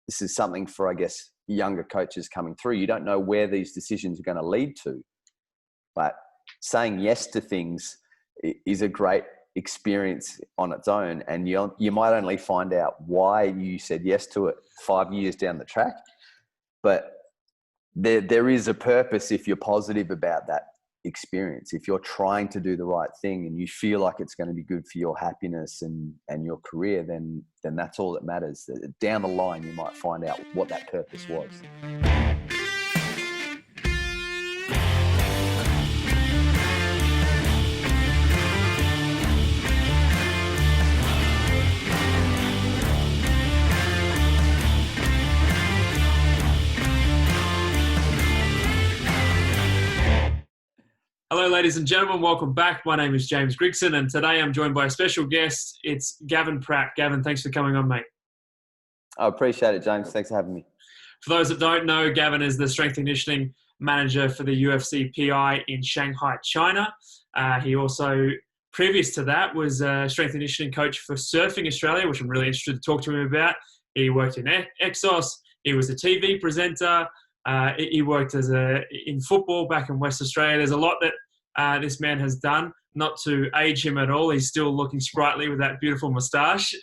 this is something for, I guess, younger coaches coming through. You don't know where these decisions are going to lead to, but saying yes to things is a great experience on its own. And you might only find out why you said yes to it 5 years down the track, but there is a purpose if you're positive about that experience. If you're trying to do the right thing and you feel like it's going to be good for your happiness and your career, then that's all that matters. Down the line, you might find out what that purpose was. Hello, ladies and gentlemen. Welcome back. My name is James Grigson, and today I'm joined by a special guest. It's Gavin Pratt. Gavin, thanks for coming on, mate. I appreciate it, James. Thanks for having me. For those that don't know, Gavin is the strength and conditioning manager for the UFC PI in Shanghai, China. He also, previous to that, was a strength and conditioning coach for Surfing Australia, which I'm really interested to talk to him about. He worked in Exos. He was a TV presenter. He worked in football back in West Australia. There's a lot that this man has done. Not to age him at all. He's still looking sprightly with that beautiful moustache.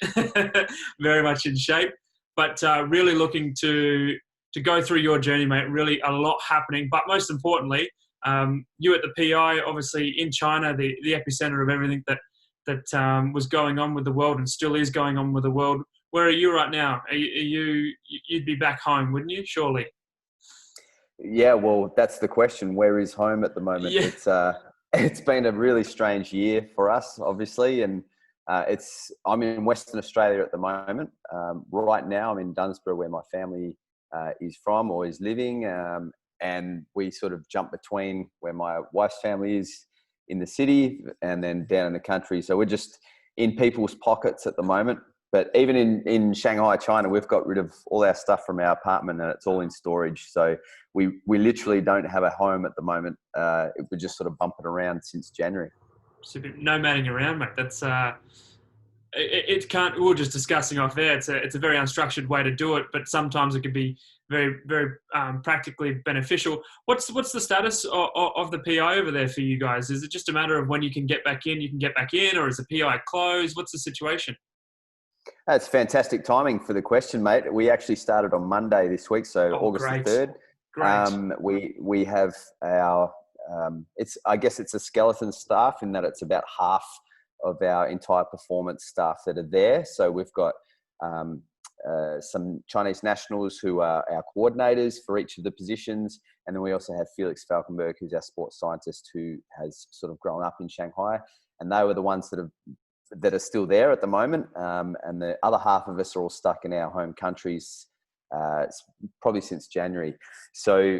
Very much in shape. But really looking to go through your journey, mate. Really a lot happening. But most importantly, you at the PI, obviously in China, the epicenter of everything that was going on with the world and still is going on with the world. Where are you right now? You'd be back home, wouldn't you? Surely. Yeah, well, that's the question. Where is home at the moment? Yeah. It's been a really strange year for us, obviously, and I'm in Western Australia at the moment. Right now, I'm in Dunsborough, where my family is from or is living, and we sort of jump between where my wife's family is in the city and then down in the country. So we're just in people's pockets at the moment. But even in Shanghai, China, we've got rid of all our stuff from our apartment and it's all in storage. So we literally don't have a home at the moment. We're just sort of bumping around since January. Super nomading around, mate. That's it can't. We were just discussing off there. It's a very unstructured way to do it, but sometimes it can be very, very practically beneficial. What's the status of the PI over there for you guys? Is it just a matter of when you can get back in, or is the PI closed? What's the situation? That's fantastic timing for the question, mate. We actually started on Monday this week, so August great. the 3rd. Great. We have our, I guess it's a skeleton staff in that it's about half of our entire performance staff that are there. So we've got some Chinese nationals who are our coordinators for each of the positions. And then we also have Felix Falkenberg, who's our sports scientist, who has sort of grown up in Shanghai. And they were the ones that are still there at the moment. And the other half of us are all stuck in our home countries, probably since January. So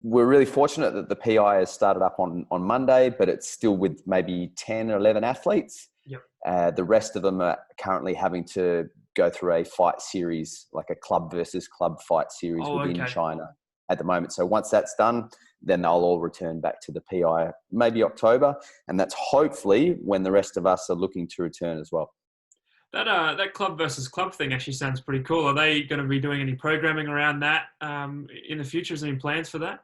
we're really fortunate that the PI has started up on Monday, but it's still with maybe 10 or 11 athletes. Yep. The rest of them are currently having to go through a fight series, like a club versus club fight series within China at the moment. So once that's done, then they'll all return back to the PI, maybe October. And that's hopefully when the rest of us are looking to return as well. That club versus club thing actually sounds pretty cool. Are they going to be doing any programming around that in the future? Is there any plans for that?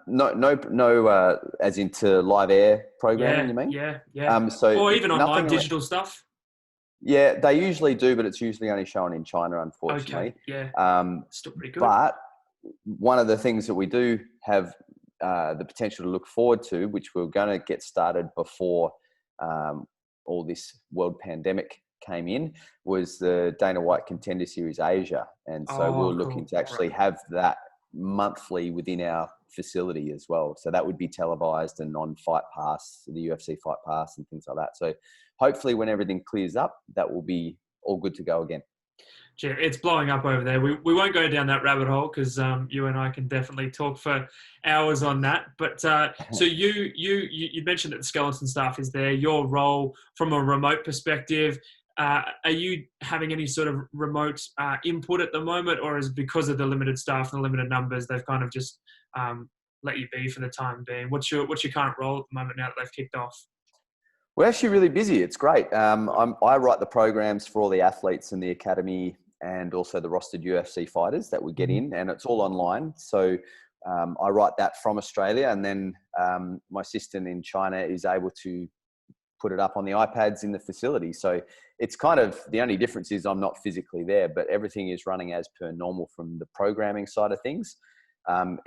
No, as into live air programming, you mean? Yeah. Or even online digital stuff? Yeah, they usually do, but it's usually only shown in China, unfortunately. Okay, yeah. Still pretty good. But one of the things that we do have the potential to look forward to, which we're going to get started before all this world pandemic came in, was the Dana White Contender Series Asia. And so we're looking to actually have that monthly within our facility as well. So that would be televised and on Fight Pass, the UFC Fight Pass and things like that. So hopefully when everything clears up, that will be all good to go again. Yeah, it's blowing up over there. We won't go down that rabbit hole because you and I can definitely talk for hours on that. But so you mentioned that the skeleton staff is there. Your role from a remote perspective, are you having any sort of remote input at the moment, or is it because of the limited staff and the limited numbers, they've kind of just let you be for the time being? What's your current role at the moment now that they've kicked off? We're actually really busy. It's great. I write the programs for all the athletes in the academy and also the rostered UFC fighters that we get in, and it's all online. So I write that from Australia, and then my assistant in China is able to put it up on the iPads in the facility. So it's kind of, the only difference is I'm not physically there, but everything is running as per normal from the programming side of things.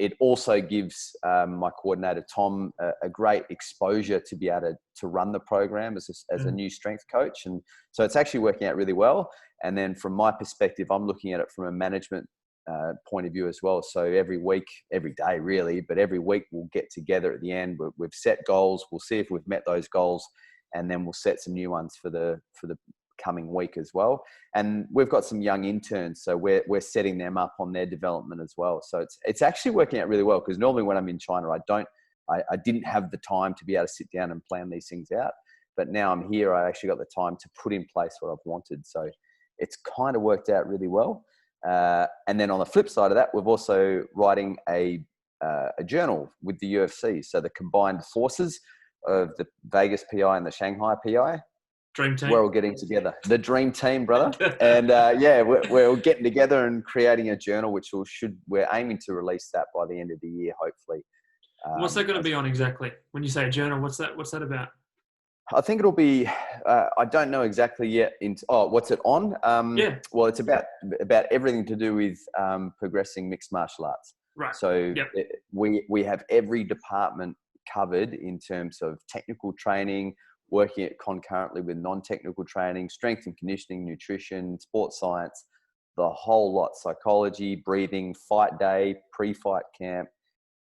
It also gives my coordinator, Tom, a great exposure to be able to run the program as a new strength coach. And so it's actually working out really well. And then from my perspective, I'm looking at it from a management point of view as well. So every week, every day really, but every week we'll get together at the end. We've set goals. We'll see if we've met those goals, and then we'll set some new ones for the coming week as well. And we've got some young interns, so we're setting them up on their development as well. So it's actually working out really well, because normally when I'm in China, I didn't have the time to be able to sit down and plan these things out. But now I'm here, I actually got the time to put in place what I've wanted. So it's kind of worked out really well. And then on the flip side of that, we're also writing a journal with the UFC. So the combined forces of the Vegas PI and the Shanghai PI. Dream team. We're all getting together. The dream team, brother. And we're all getting together and creating a journal, which we're aiming to release that by the end of the year, hopefully. What's that going to be on exactly? When you say a journal, what's that about? I think it'll be, I don't know exactly yet. What's it on? Well, it's about everything to do with progressing mixed martial arts. Right. So we have every department covered in terms of technical training, working it concurrently with non-technical training, strength and conditioning, nutrition, sports science, the whole lot, psychology, breathing, fight day, pre-fight camp,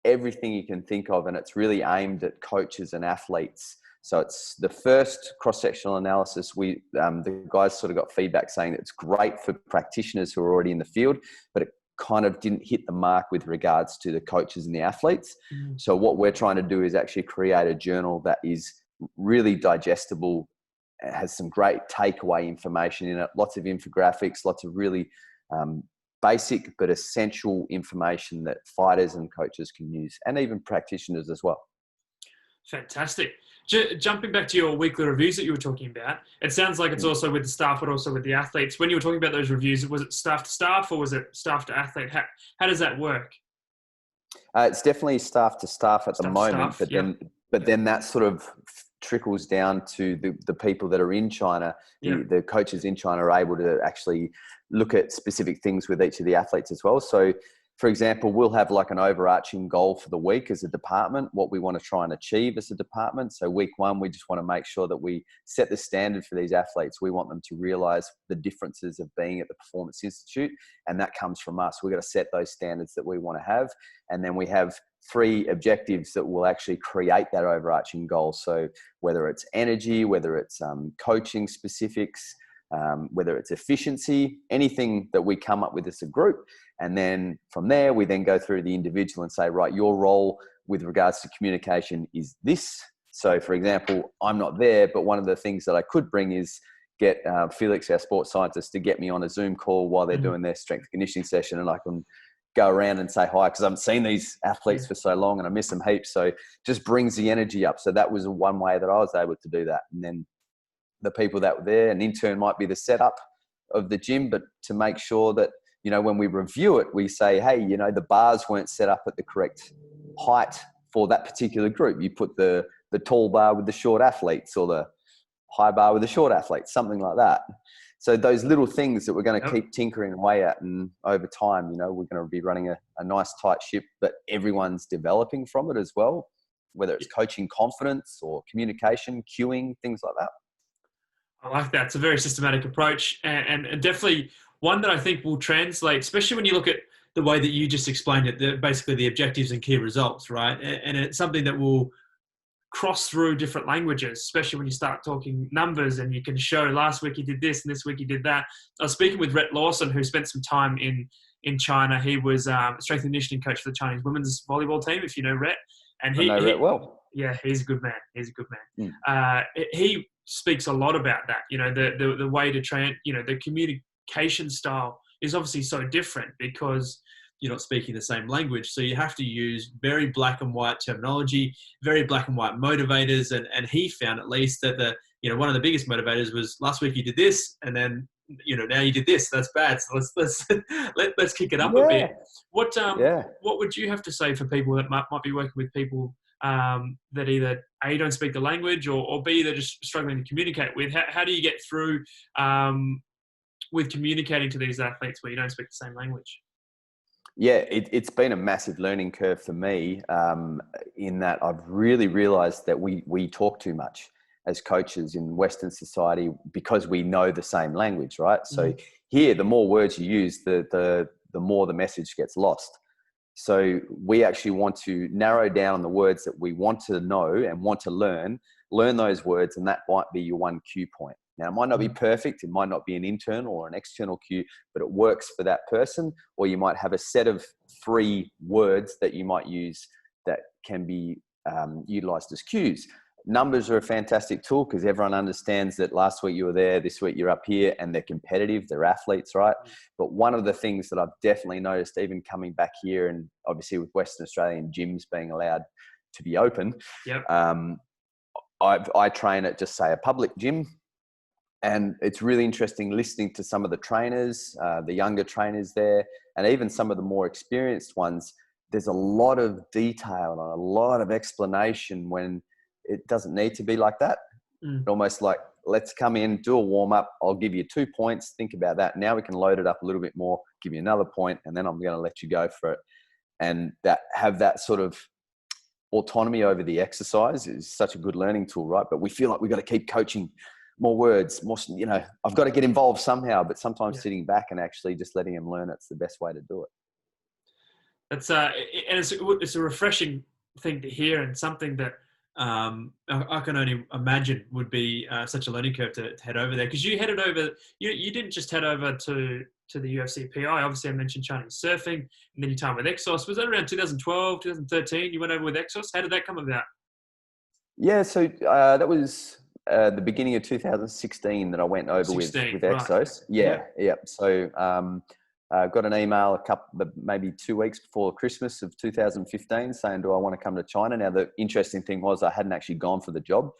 everything you can think of. And it's really aimed at coaches and athletes. So it's the first cross-sectional analysis. The guys sort of got feedback saying it's great for practitioners who are already in the field, but it kind of didn't hit the mark with regards to the coaches and the athletes. So what we're trying to do is actually create a journal that is really digestible, has some great takeaway information in it, lots of infographics, lots of really basic but essential information that fighters and coaches can use, and even practitioners as well. Fantastic. Jumping back to your weekly reviews that you were talking about, it sounds like it's also with the staff, but also with the athletes. When you were talking about those reviews, was it staff to staff or was it staff to athlete? How does that work? It's definitely staff to staff at the moment, but then that sort of trickles down to the people that are in China. The coaches in China are able to actually look at specific things with each of the athletes as well. So, for example, we'll have like an overarching goal for the week as a department, what we want to try and achieve as a department. So week one, we just want to make sure that we set the standard for these athletes. We want them to realize the differences of being at the Performance Institute, and that comes from us. We've got to set those standards that we want to have. And then we have 3 objectives that will actually create that overarching goal. So whether it's energy, whether it's coaching specifics, whether it's efficiency, anything that we come up with as a group. And then from there, we then go through the individual and say, right, your role with regards to communication is this. So for example, I'm not there, but one of the things that I could bring is get Felix, our sports scientist, to get me on a Zoom call while they're doing their strength conditioning session. And I can go around and say hi, because I haven't seen these athletes for so long and I miss them heaps. So just brings the energy up. So that was one way that I was able to do that. And then the people that were there, an intern might be the setup of the gym, but to make sure that, when we review it, we say, hey, the bars weren't set up at the correct height for that particular group. You put the tall bar with the short athletes, or the high bar with the short athletes, something like that. So those little things that we're going to keep tinkering away at, and over time, we're going to be running a nice tight ship that everyone's developing from it as well, whether it's coaching confidence or communication, cueing, things like that. I like that. It's a very systematic approach, and definitely one that I think will translate, especially when you look at the way that you just explained it, basically the objectives and key results, right? And it's something that will cross through different languages, especially when you start talking numbers and you can show last week you did this and this week you did that. I was speaking with Rhett Lawson, who spent some time in China. He was strength and conditioning coach for the Chinese women's volleyball team, if you know Rhett. And I know Rhett well. Yeah, he's a good man. He speaks a lot about that. The way to train, the communication style is obviously so different because you're not speaking the same language. So you have to use very black and white terminology, very black and white motivators. And he found at least that one of the biggest motivators was last week you did this, and then now you did this, that's bad. So let's kick it up a Yeah, bit. What yeah. what would you have to say for people that might be working with people that either A, don't speak the language, or B, they're just struggling to communicate with? How do you get through with communicating to these athletes where you don't speak the same language? Yeah, it's been a massive learning curve for me, in that I've really realized that we talk too much as coaches in Western society because we know the same language, right? So here, the more words you use, the more the message gets lost. So we actually want to narrow down the words that we want to know and want to learn those words, and that might be your one cue point. Now, it might not be perfect. It might not be an internal or an external cue, but it works for that person. Or you might have a set of 3 words that you might use that can be utilized as cues. Numbers are a fantastic tool because everyone understands that last week you were there, this week you're up here, and they're competitive, they're athletes, right? But one of the things that I've definitely noticed, even coming back here, and obviously with Western Australian gyms being allowed to be open, Yep. I train at just say a public gym. And it's really interesting listening to some of the trainers, the younger trainers there, and even some of the more experienced ones. There's a lot of detail and a lot of explanation when it doesn't need to be like that. Almost like, let's come in, do a warm up. I'll give you 2 points. Think about that. Now we can load it up a little bit more, give you another point, and then I'm going to let you go for it. And have that sort of autonomy over the exercise is such a good learning tool, right? But we feel like we've got to keep coaching more words, more, I've got to get involved somehow, but sometimes sitting back and actually just letting them learn, it's the best way to do it. That's and it's a refreshing thing to hear, and something that I can only imagine would be such a learning curve to head over there. Because you headed over, you didn't just head over to the UFC PI. Obviously, I mentioned Chinese surfing, and then your time with Exos. Was that around 2012, 2013? You went over with Exos. How did that come about? Yeah, so that was the beginning of 2016 that I went over with Exos. Right. Yeah. So got an email maybe 2 weeks before Christmas of 2015 saying, do I want to come to China? Now, the interesting thing was I hadn't actually gone for the job.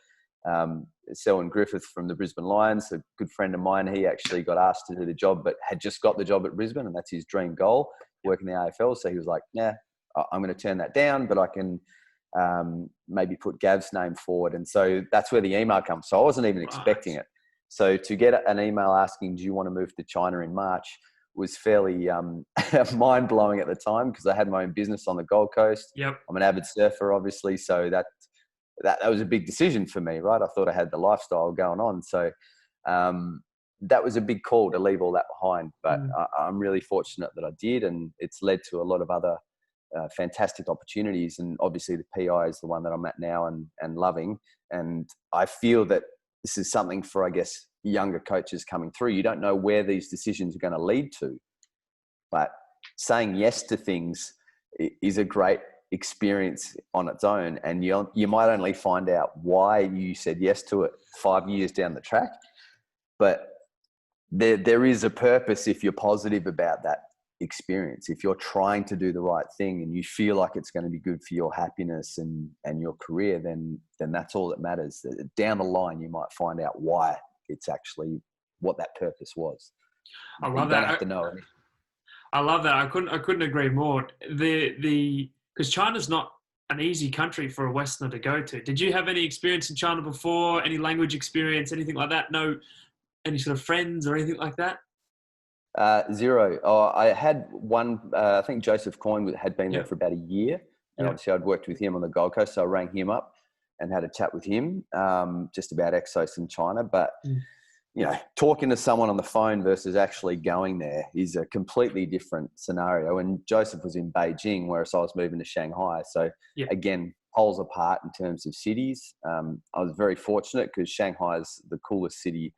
Selwyn Griffith from the Brisbane Lions, a good friend of mine, he actually got asked to do the job, but had just got the job at Brisbane, and that's his dream goal, working the AFL. So he was like, I'm going to turn that down, but I can maybe put Gav's name forward. And so that's where the email comes. So I wasn't even expecting it. So to get an email asking, do you want to move to China in March, was fairly mind-blowing at the time, because I had my own business on the Gold Coast. Yep. I'm an avid surfer, obviously. So that was a big decision for me, right? I thought I had the lifestyle going on. So that was a big call to leave all that behind. But I'm really fortunate that I did, and it's led to a lot of other fantastic opportunities. And obviously the PI is the one that I'm at now and loving. And I feel that this is something for, I guess, younger coaches coming through. You don't know where these decisions are going to lead to, but saying yes to things is a great experience on its own. And you might only find out why you said yes to it 5 years down the track, but there is a purpose if you're positive about that experience. If you're trying to do the right thing and you feel like it's going to be good for your happiness and your career, then that's all that matters. Down the line, you might find out why it's actually what that purpose was. I love that. You don't have to know anything. I love that. I couldn't agree more. Because China's not an easy country for a Westerner to go to. Did you have any experience in China before? Any language experience? Anything like that? No, any sort of friends or anything like that? Zero. I had one. I think Joseph Coyne had been there for about a year, and obviously I'd worked with him on the Gold Coast, so I rang him up and had a chat with him just about Exos in China. But talking to someone on the phone versus actually going there is a completely different scenario. And Joseph was in Beijing, whereas I was moving to Shanghai. So again, poles apart in terms of cities. I was very fortunate because Shanghai is the coolest city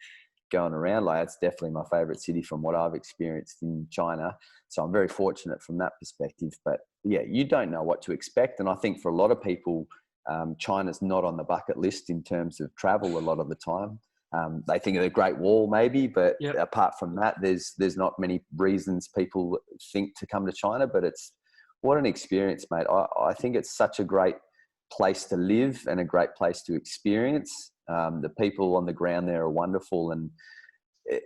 going around. Like, it's definitely my favorite city from what I've experienced in China. So I'm very fortunate from that perspective. But yeah, you don't know what to expect. And I think for a lot of people, China's not on the bucket list in terms of travel a lot of the time. They think of the Great Wall maybe, but apart from that, there's not many reasons people think to come to China. But it's what an experience, mate. I think it's such a great place to live and a great place to experience. The people on the ground there are wonderful, and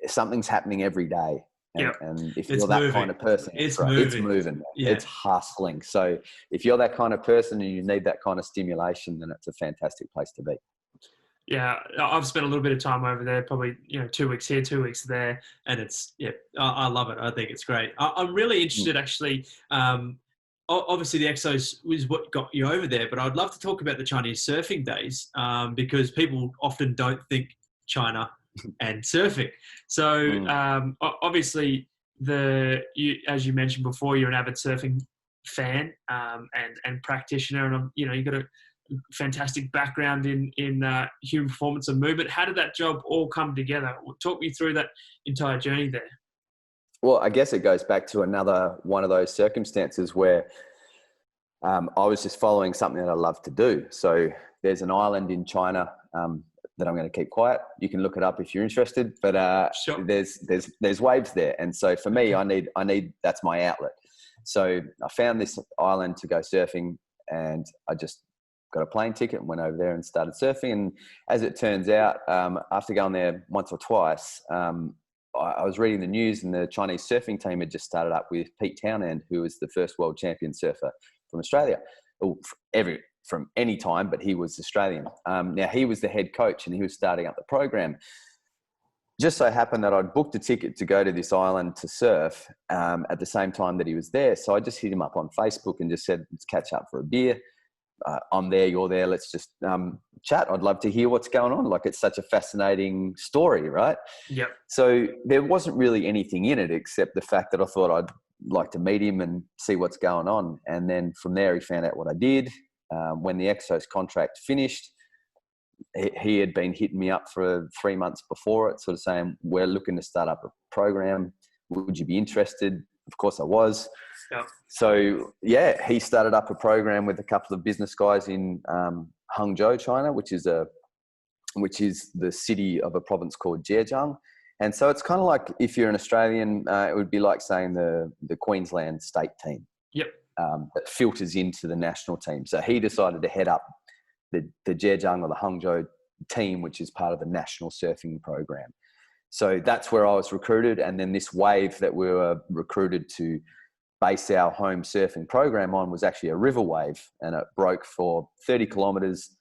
something's happening every day. And, Yep. and if It's you're that moving. kind of person, It's right, moving. it's moving. Yeah. It's hustling. So if you're that kind of person and you need that kind of stimulation, then it's a fantastic place to be. Yeah, I've spent a little bit of time over there, probably 2 weeks here, 2 weeks there, and it's I love it. I think it's great. I'm really interested, actually. Obviously, the Exos was what got you over there, but I'd love to talk about the Chinese surfing days because people often don't think China and surfing. So obviously, as you mentioned before, you're an avid surfing fan and practitioner, and you've got a fantastic background in human performance and movement. How did that job all come together? Talk me through that entire journey there. Well, I guess it goes back to another one of those circumstances where I was just following something that I love to do. So there's an island in China that I'm going to keep quiet. You can look it up if you're interested, but Sure. there's waves there. And so for me, I need, that's my outlet. So I found this island to go surfing, and I just got a plane ticket and went over there and started surfing. And as it turns out, after going there once or twice, I was reading the news, and the Chinese surfing team had just started up with Pete Townend, who was the first world champion surfer from Australia, from any time, but he was Australian. Now he was the head coach, and he was starting up the program. Just so happened that I'd booked a ticket to go to this island to surf at the same time that he was there. So I just hit him up on Facebook and just said, let's catch up for a beer. I'm there, you're there. Let's just chat. I'd love to hear what's going on. Like, it's such a fascinating story, right? Yep. So there wasn't really anything in it except the fact that I thought I'd like to meet him and see what's going on. And then from there, he found out what I did. When the Exos contract finished, he had been hitting me up for 3 months before it, sort of saying, we're looking to start up a program. Would you be interested? Of course I was. Yep. So yeah, he started up a program with a couple of business guys in Hangzhou, China, which is the city of a province called Zhejiang. And so it's kind of like, if you're an Australian, it would be like saying the Queensland state team. Yep. That filters into the national team. So he decided to head up the Zhejiang or the Hangzhou team, which is part of the national surfing program. So that's where I was recruited. And then this wave that we were recruited to base our home surfing program on was actually a river wave, and it broke for 30 kilometers,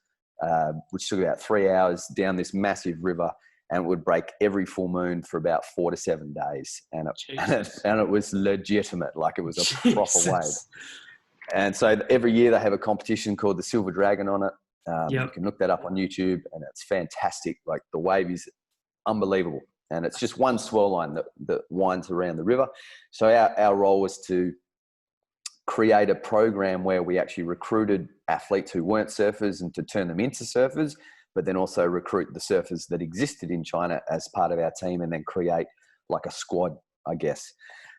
which took about 3 hours down this massive river, and it would break every full moon for about 4 to 7 days. And it was legitimate, like it was a proper wave. And so every year they have a competition called the Silver Dragon on it. You can look that up on YouTube, and it's fantastic. Like, the wave is unbelievable. And it's just one swirl line that winds around the river. So our role was to create a program where we actually recruited athletes who weren't surfers and to turn them into surfers, but then also recruit the surfers that existed in China as part of our team, and then create like a squad, I guess.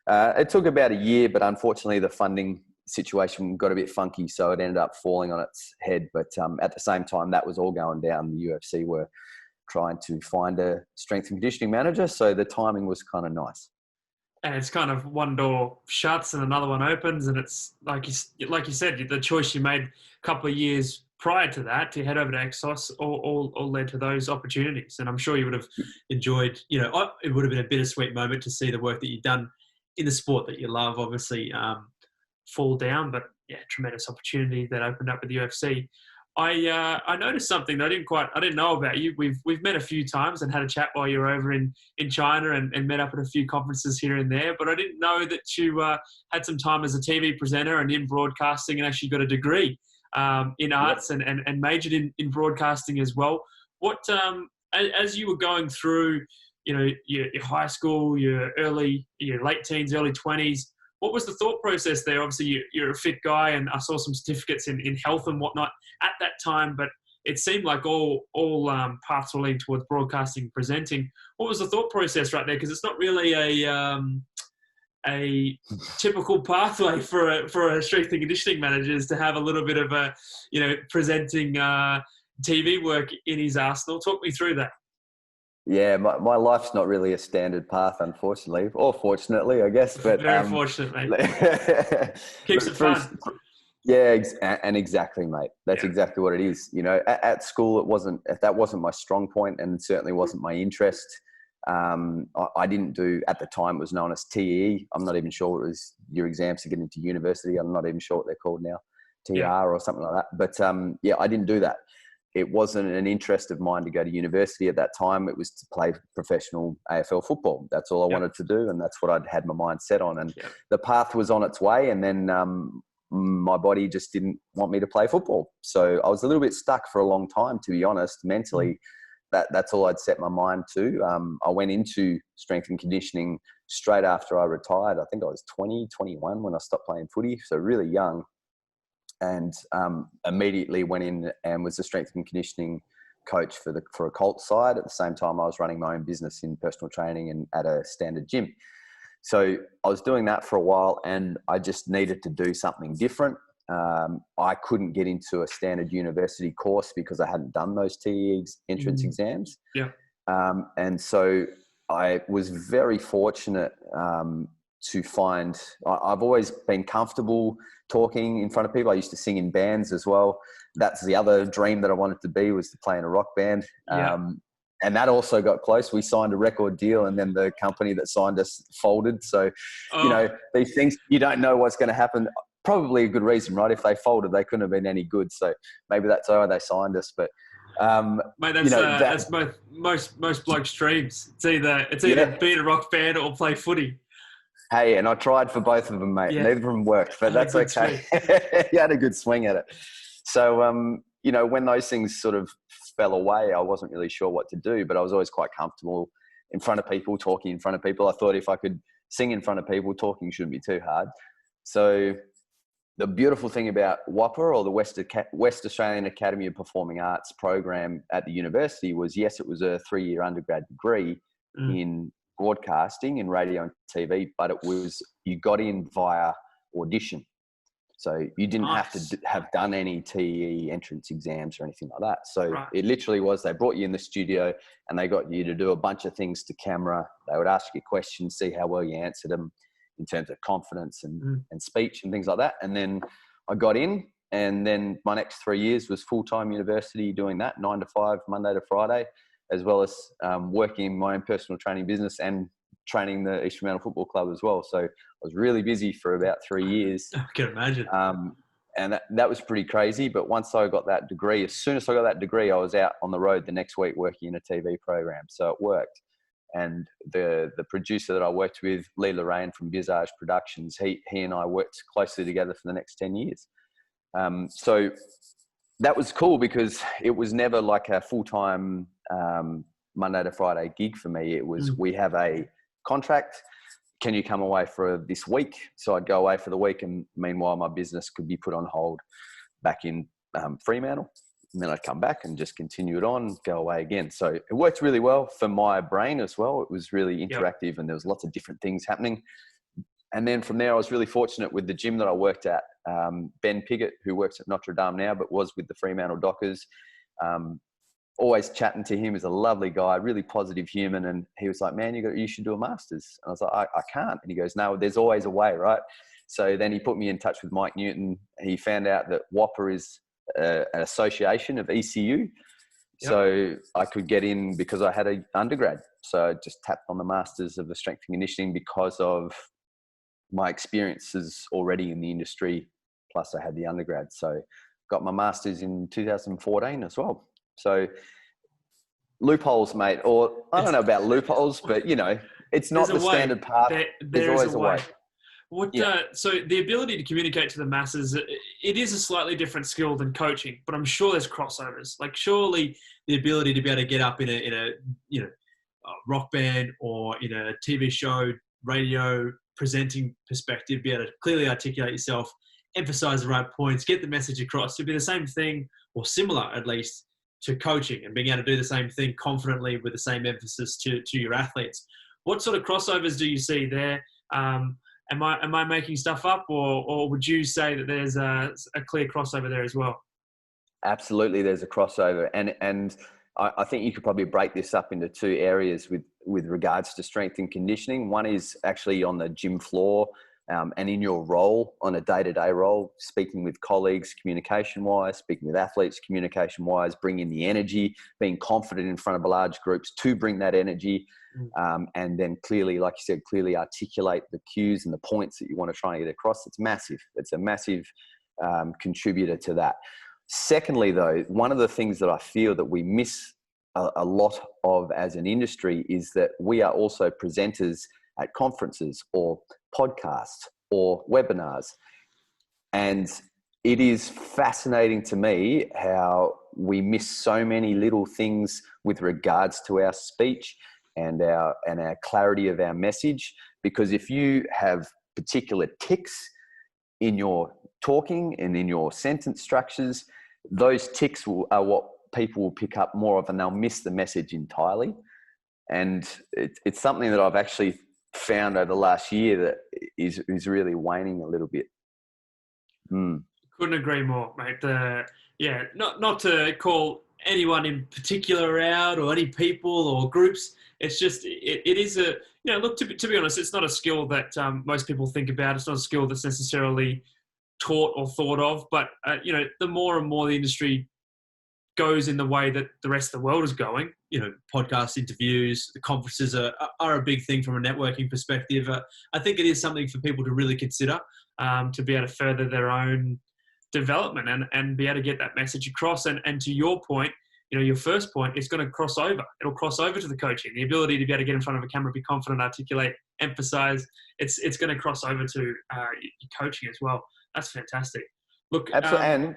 It took about a year, but unfortunately the funding situation got a bit funky, so it ended up falling on its head. But at the same time that was all going down, the UFC were trying to find a strength and conditioning manager, so the timing was kind of nice. And it's kind of one door shuts and another one opens, and it's like you said, the choice you made a couple of years prior to that to head over to Exos all led to those opportunities. And I'm sure you would have enjoyed, it would have been a bittersweet moment to see the work that you've done in the sport that you love, obviously, fall down. But yeah, tremendous opportunity that opened up with the UFC. I noticed something that I didn't know about you. We've met a few times and had a chat while you were over in China, and met up at a few conferences here and there. But I didn't know that you had some time as a TV presenter and in broadcasting, and actually got a degree in arts and majored in broadcasting as well. What as you were going through, your high school, your late teens, early 20s. What was the thought process there? Obviously, you're a fit guy, and I saw some certificates in health and whatnot at that time, but it seemed like all paths were leading towards broadcasting and presenting. What was the thought process right there? Because it's not really a typical pathway for a strength and conditioning manager is to have a little bit of a, presenting TV work in his arsenal. Talk me through that. Yeah, my life's not really a standard path, unfortunately, or fortunately, I guess. But very fortunately, keeps it fun. Yeah, and exactly, mate. That's exactly what it is. At school, that wasn't my strong point, and it certainly wasn't my interest. I didn't do, at the time it was known as TE. I'm not even sure what it was your exams to get into university. I'm not even sure what they're called now, TR or something like that. But yeah, I didn't do that. It wasn't an interest of mine to go to university at that time. It was to play professional AFL football. That's all I wanted to do. And that's what I'd had my mind set on. And the path was on its way. And then my body just didn't want me to play football. So I was a little bit stuck for a long time, to be honest, mentally. That's all I'd set my mind to. I went into strength and conditioning straight after I retired. I think I was 21 when I stopped playing footy. So really young. And immediately went in and was a strength and conditioning coach for a Colt side. At the same time, I was running my own business in personal training and at a standard gym. So I was doing that for a while, and I just needed to do something different. I couldn't get into a standard university course because I hadn't done those TE entrance exams. And so I was very fortunate to find, I've always been comfortable talking in front of people. I used to sing in bands as well. That's the other dream that I wanted to be, was to play in a rock band. And that also got close. We signed a record deal, and then the company that signed us folded. So, you know, these things, you don't know what's going to happen. Probably a good reason, right? If they folded, they couldn't have been any good. So maybe that's why they signed us. But mate, that's both most blokes' dreams. It's either be in a rock band or play footy. Hey, and I tried for both of them, mate. Neither of them worked, but that's okay. You had a good swing at it. So, you know, when those things sort of fell away, I wasn't really sure what to do, but I was always quite comfortable in front of people, talking in front of people. I thought if I could sing in front of people, talking shouldn't be too hard. So the beautiful thing about WAPA, or the West Australian Academy of Performing Arts program at the university, was, yes, it was a 3-year undergrad degree in broadcasting and radio and TV, but it was, you got in via audition. So you didn't have to have done any TE entrance exams or anything like that. So it literally was, they brought you in the studio and they got you to do a bunch of things to camera. They would ask you questions, see how well you answered them in terms of confidence and speech and things like that. And then I got in, and then my next 3 years was full-time university doing that, 9 to 5, Monday to Friday, as well as working in my own personal training business and training the East Fremantle Football Club as well. So I was really busy for about 3 years. I can imagine. And that was pretty crazy. But once I got that degree, as soon as I got that degree, I was out on the road the next week working in a TV program. So it worked. And the producer that I worked with, Lee Lorraine from Visage Productions, he and I worked closely together for the next 10 years. So that was cool because it was never like a full-time Monday to Friday gig for me. It was, we have a contract. Can you come away for this week? So I'd go away for the week, and meanwhile my business could be put on hold back in Fremantle. And then I'd come back and just continue it on, go away again. So it worked really well for my brain as well. It was really interactive and there was lots of different things happening. And then from there, I was really fortunate with the gym that I worked at. Ben Piggott, who works at Notre Dame now, but was with the Fremantle Dockers. Always chatting to him. He's a lovely guy, really positive human. And he was like, man, you should do a master's. And I was like, I can't. And he goes, no, there's always a way, right? So then he put me in touch with Mike Newton. He found out that WAPA is an association of ECU. So I could get in because I had an undergrad. So I just tapped on the Masters of the Strength and Conditioning because of my experiences already in the industry. Plus I had the undergrad. So got my Masters in 2014 as well. So loopholes, mate, or I don't know about loopholes, but you know, it's not the standard path. There's always a way. So the ability to communicate to the masses, it is a slightly different skill than coaching, but I'm sure there's crossovers. Like surely the ability to be able to get up in a rock band or in a TV show, radio, presenting perspective, be able to clearly articulate yourself, emphasize the right points, get the message across, to be the same thing or similar at least to coaching, and being able to do the same thing confidently with the same emphasis to your athletes. What sort of crossovers do you see there? Am I making stuff up, or would you say that there's a clear crossover there as well? Absolutely, there's a crossover, and I think you could probably break this up into two areas with regards to strength and conditioning. One is actually on the gym floor and in your role on a day-to-day role, speaking with colleagues communication-wise, speaking with athletes communication-wise, bringing the energy, being confident in front of large groups to bring that energy, and then clearly, like you said, clearly articulate the cues and the points that you want to try and get across. It's massive. It's a massive contributor to that. Secondly, though, one of the things that I feel that we miss a lot of as an industry is that we are also presenters at conferences or podcasts or webinars. And it is fascinating to me how we miss so many little things with regards to our speech and our clarity of our message. Because if you have particular tics in your talking and in your sentence structures, those tics are what people will pick up more of, and they'll miss the message entirely. And it's something that I've actually found over the last year that is really waning a little bit. Couldn't agree more, mate. Not to call anyone in particular out or any people or groups. It's just it is a look, to be honest, it's not a skill that most people think about. It's not a skill that's necessarily taught or thought of. But the more and more the industry goes in the way that the rest of the world is going, podcast interviews, the conferences are a big thing from a networking perspective. I think it is something for people to really consider, to be able to further their own development and be able to get that message across. And to your point, your first point, it's going to cross over. It'll cross over to the coaching, the ability to be able to get in front of a camera, be confident, articulate, emphasize. It's going to cross over to your coaching as well. That's fantastic. Look, absolutely.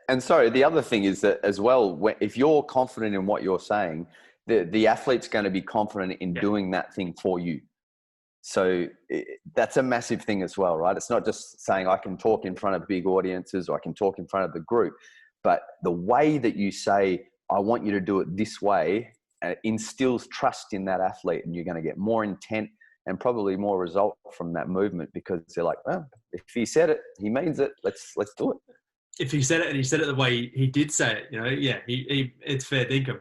And sorry, the other thing is that as well, if you're confident in what you're saying, the athlete's going to be confident in doing that thing for you. So that's a massive thing as well, right? It's not just saying I can talk in front of big audiences or I can talk in front of the group, but the way that you say, I want you to do it this way, instills trust in that athlete, and you're going to get more intent and probably more result from that movement, because they're like, well, if he said it, he means it. Let's do it. If he said it and he said it the way he did say it, it's fair dinkum.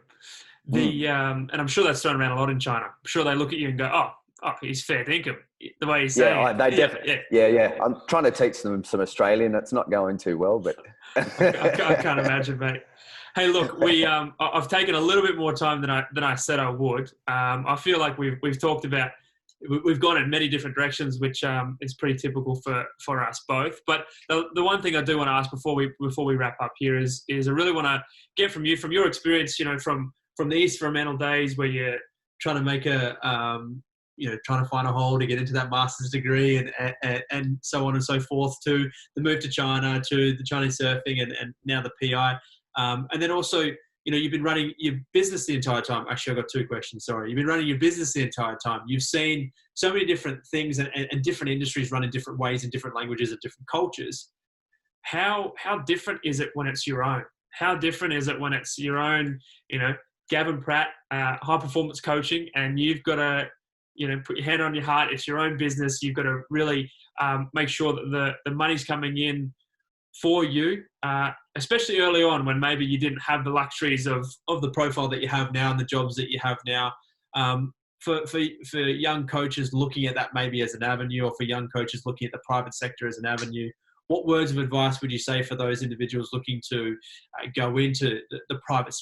And I'm sure that's thrown around a lot in China. I'm sure they look at you and go, oh, he's fair dinkum. The way he's saying it. They definitely. Yeah. I'm trying to teach them some Australian. That's not going too well, but I can't imagine, mate. Hey, look, I've taken a little bit more time than I said I would. I feel like we've talked about. We've gone in many different directions, which is pretty typical for us both. But the one thing I do want to ask before we wrap up here is I really want to get from you, from your experience, from the experimental days where you're trying to make trying to find a hole to get into that master's degree and so on and so forth, to the move to China, to the Chinese surfing, and now the PI, and then also. You've been running your business the entire time. Actually, I've got two questions. Sorry. You've been running your business the entire time. You've seen so many different things and different industries run in different ways, in different languages, and different cultures. How different is it when it's your own? How different is it when it's your own, Gavin Pratt, high performance coaching, and you've got to, put your hand on your heart. It's your own business. You've got to really make sure that the money's coming in for you, especially early on when maybe you didn't have the luxuries of the profile that you have now and the jobs that you have now. For young coaches looking at that maybe as an avenue, or for young coaches looking at the private sector as an avenue, what words of advice would you say for those individuals looking to go into the private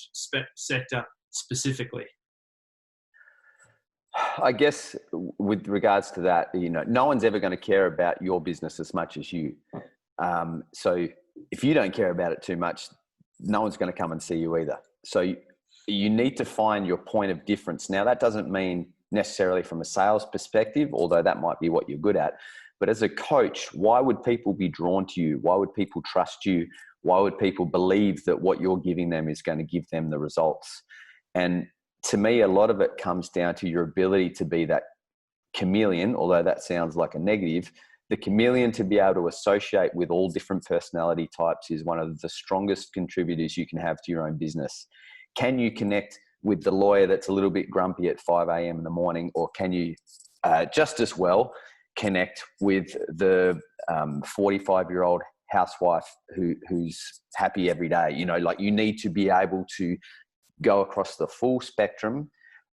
sector specifically? I guess with regards to that, no one's ever going to care about your business as much as you. So if you don't care about it too much, no one's going to come and see you either. So you need to find your point of difference. Now, that doesn't mean necessarily from a sales perspective, although that might be what you're good at. But as a coach, why would people be drawn to you? Why would people trust you? Why would people believe that what you're giving them is going to give them the results? And to me, a lot of it comes down to your ability to be that chameleon, although that sounds like a negative. The chameleon, to be able to associate with all different personality types, is one of the strongest contributors you can have to your own business. Can you connect with the lawyer that's a little bit grumpy at 5 a.m. in the morning, or can you just as well connect with the 45-year-old housewife who's happy every day? You need to be able to go across the full spectrum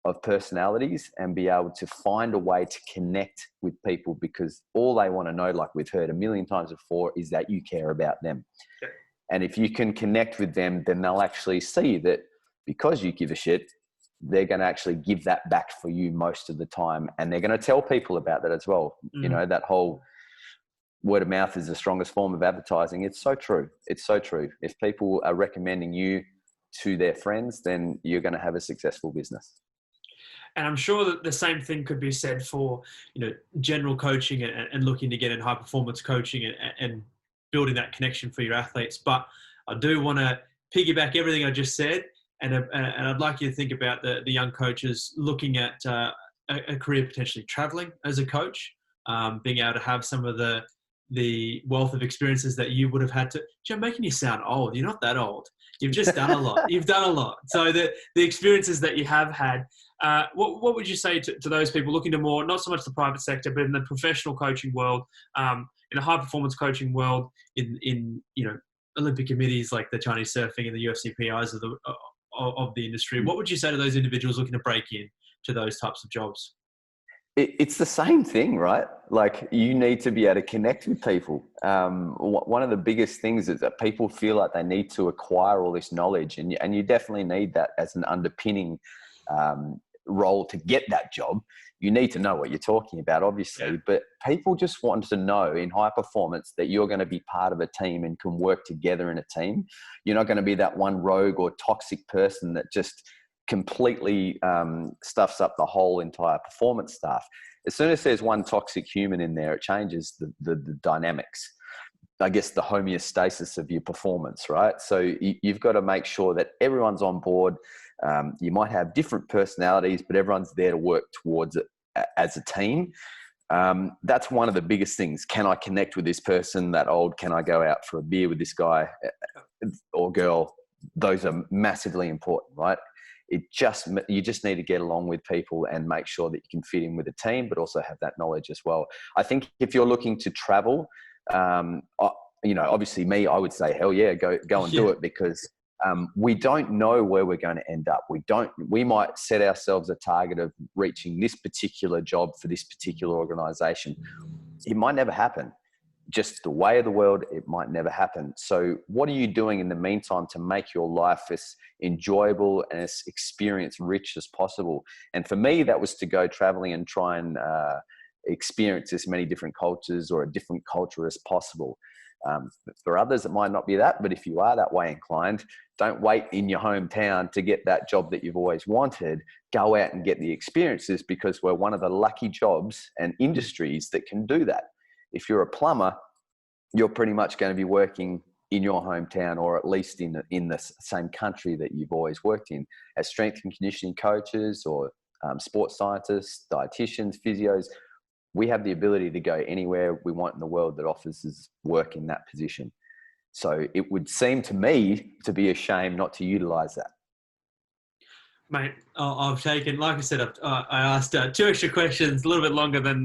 of personalities and be able to find a way to connect with people, because all they want to know, like we've heard a million times before, is that you care about them. Okay. And if you can connect with them, then they'll actually see that because you give a shit, they're going to actually give that back for you most of the time. And they're going to tell people about that as well. You know, that whole word of mouth is the strongest form of advertising. It's so true. It's so true. If people are recommending you to their friends, then you're going to have a successful business. And I'm sure that the same thing could be said for, you know, general coaching and looking to get in high performance coaching and building that connection for your athletes. But I do want to piggyback everything I just said. And I'd like you to think about the young coaches looking at a career potentially traveling as a coach, being able to have some of the wealth of experiences that you would have had to. Joe, making you sound old. You're not that old. You've just done a lot. You've done a lot. So the experiences that you have had, what would you say to those people looking to more, not so much the private sector, but in the professional coaching world, in the high performance coaching world, in you know, Olympic committees like the Chinese surfing and the UFC PIs of the industry? What would you say to those individuals looking to break in to those types of jobs? It's the same thing, right? Like, you need to be able to connect with people. One of the biggest things is that people feel like they need to acquire all this knowledge, and you definitely need that as an underpinning role to get that job. You need to know what you're talking about, obviously, but people just want to know in high performance that you're going to be part of a team and can work together in a team. You're not going to be that one rogue or toxic person that just completely stuffs up the whole entire performance staff. As soon as there's one toxic human in there, it changes the dynamics, I guess, the homeostasis of your performance, right? So you've got to make sure that everyone's on board. You might have different personalities, but everyone's there to work towards it as a team. That's one of the biggest things. Can I connect with this person that old? Can I go out for a beer with this guy or girl? Those are massively important, right? You just need to get along with people and make sure that you can fit in with a team, but also have that knowledge as well. I think if you're looking to travel, you know, obviously me, I would say, hell yeah, go and do it, because we don't know where we're going to end up. We might set ourselves a target of reaching this particular job for this particular organization. It might never happen. Just the way of the world, it might never happen. So what are you doing in the meantime to make your life as enjoyable and as experience rich as possible? And for me, that was to go traveling and try and experience as many different cultures or a different culture as possible. For others, it might not be that, but if you are that way inclined, don't wait in your hometown to get that job that you've always wanted. Go out and get the experiences, because we're one of the lucky jobs and industries that can do that. If you're a plumber, you're pretty much going to be working in your hometown, or at least in the same country that you've always worked in. As strength and conditioning coaches or sports scientists, dietitians, physios, we have the ability to go anywhere we want in the world that offers us work in that position. So it would seem to me to be a shame not to utilize that. Mate, I've taken, like I said, I asked 2 extra questions, a little bit longer than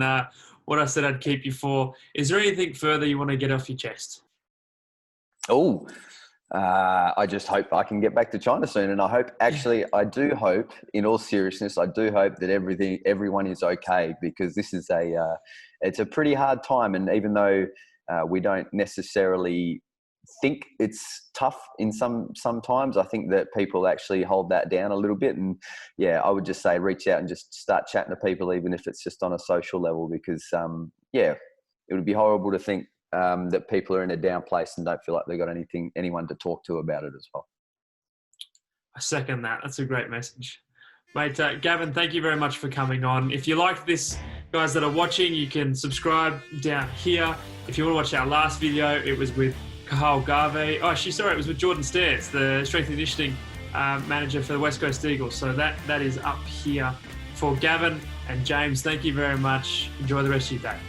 what I said I'd keep you for. Is there anything further you want to get off your chest? I just hope I can get back to China soon. And I hope, actually, I do hope, in all seriousness, I do hope that everyone is okay, because this is it's a pretty hard time. And even though we don't necessarily think it's tough in sometimes, I think that people actually hold that down a little bit. And yeah, I would just say reach out and just start chatting to people, even if it's just on a social level, because it would be horrible to think that people are in a down place and don't feel like they've got anyone to talk to about it as well. I second that. That's a great message. Mate, Gavin, thank you very much for coming on. If you liked this, guys that are watching, you can subscribe down here. If you want to watch our last video, it was with Kahal Garvey. It was with Jordan Stairs, the strength and conditioning manager for the West Coast Eagles. So that is up here. For Gavin and James, thank you very much. Enjoy the rest of your day.